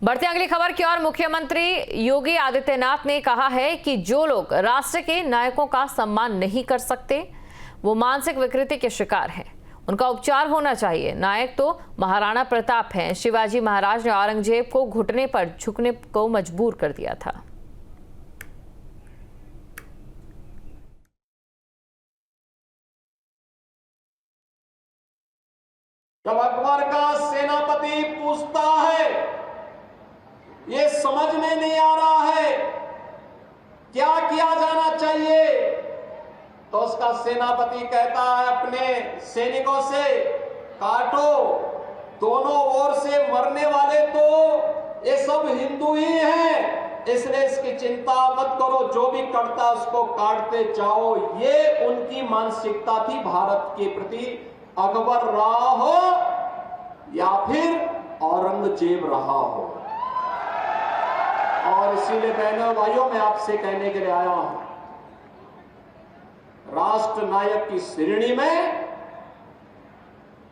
बढ़ते अगली खबर की ओर। मुख्यमंत्री योगी आदित्यनाथ ने कहा है कि जो लोग राष्ट्र के नायकों का सम्मान नहीं कर सकते वो मानसिक विकृति के शिकार हैं, उनका उपचार होना चाहिए। नायक तो महाराणा प्रताप हैं। शिवाजी महाराज ने औरंगजेब को घुटने पर झुकने को मजबूर कर दिया था। जब अकबर का सेनापति पूछता है, ये समझ में नहीं आ रहा है क्या किया जाना चाहिए, तो उसका सेनापति कहता है अपने सैनिकों से, काटो, दोनों ओर से मरने वाले तो ये सब हिंदू ही हैं, इसलिए इसकी चिंता मत करो, जो भी कटता उसको काटते जाओ। ये उनकी मानसिकता थी भारत के प्रति। अकबर रहा हो या फिर औरंगजेब रहा हो। और इसीलिए बहनों भाइयों, मैं आपसे कहने के लिए आया हूं, राष्ट्र नायक की श्रेणी में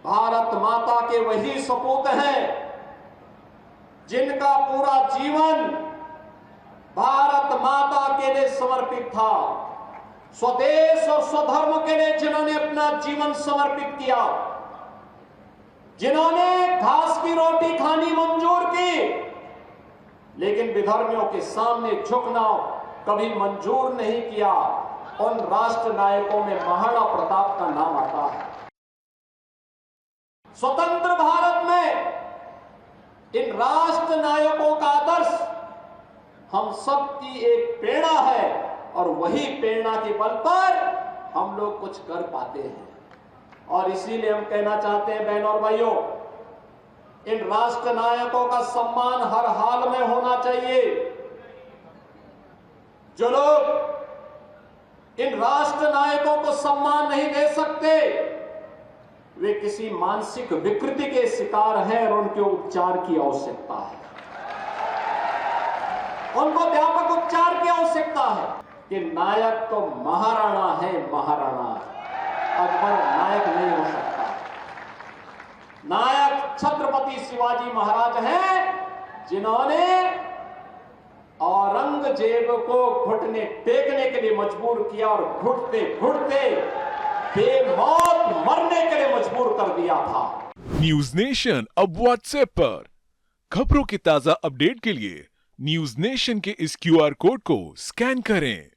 भारत माता के वही सपूत हैं जिनका पूरा जीवन भारत माता के लिए समर्पित था, स्वदेश और स्वधर्म के लिए जिन्होंने अपना जीवन समर्पित किया, जिन्होंने घास की रोटी खानी मंजूर की, लेकिन विधर्मियों के सामने झुकना कभी मंजूर नहीं किया। उन राष्ट्र नायकों में महाराणा प्रताप का नाम आता है। स्वतंत्र भारत में इन राष्ट्र नायकों का आदर्श हम सबकी एक प्रेरणा है और वही प्रेरणा के बल पर हम लोग कुछ कर पाते हैं। और इसीलिए हम कहना चाहते हैं बहनों और भाइयों, इन राष्ट्र नायकों का सम्मान हर हाल में होना चाहिए। जो लोग इन राष्ट्र नायकों को सम्मान नहीं दे सकते वे किसी मानसिक विकृति के शिकार हैं और उनके उपचार की आवश्यकता है। उनको व्यापक उपचार की आवश्यकता है कि नायक तो महाराणा है, महाराणा, अकबर नायक नहीं हो सकता। नायक छत्रपति शिवाजी महाराज हैं जिन्होंने औरंगजेब को घुटने टेकने के लिए मजबूर किया और घुटते घुटते बेमौत मरने के लिए मजबूर कर दिया था। न्यूज नेशन अब व्हाट्सएप पर खबरों की ताजा अपडेट के लिए न्यूज नेशन के इस QR कोड को स्कैन करें।